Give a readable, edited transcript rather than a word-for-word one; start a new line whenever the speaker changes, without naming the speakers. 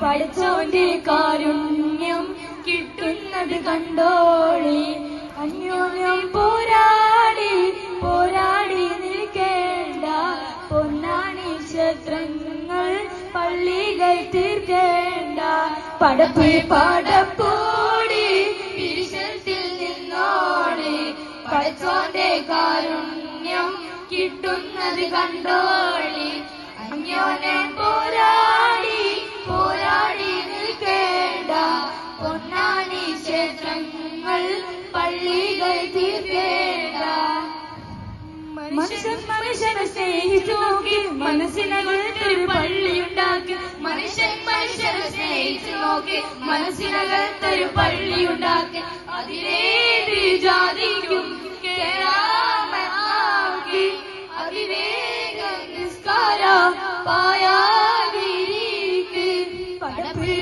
പഠിച്ചോന്റെ കാരുണ്യം കിട്ടുന്നത് കണ്ടോളി. അന്യോന്യം പോരാടി പോരാടി നിൽക്കേണ്ട പൊന്നാണി ക്ഷേത്രങ്ങൾ പള്ളികൾ തീർക്കേണ്ട. പടപ്പ് പടപ്പോടി പിരിശത്തിൽ നിന്നോടി പഠിച്ചോന്റെ കാരുണ്യം കിട്ടുന്നത് കണ്ടോളി. അന്യോന്യം പോരാടി പോരാടി നിൽക്കേണ്ട പൊന്നാണി ക്ഷേത്രങ്ങൾ പള്ളികൾ തീർക്കേണ്ട. മനുഷ്യൻ മനുഷ്യനെ സ്നേഹിച്ചു നോക്കി മനസ്സിനകത്തൊരു പള്ളിയുണ്ടാക്കി. മനുഷ്യൻ മനുഷ്യനെ സ്നേഹിച്ചു നോക്കി മനസ്സിനകത്തൊരു പള്ളിയുണ്ടാക്കി. അതിലേത് ജാതിക്കും കേറാമെന്നാക്കി അതിവേഗം നിസ്കാര പായാതിരിക്ക്. പടപ്പിൽ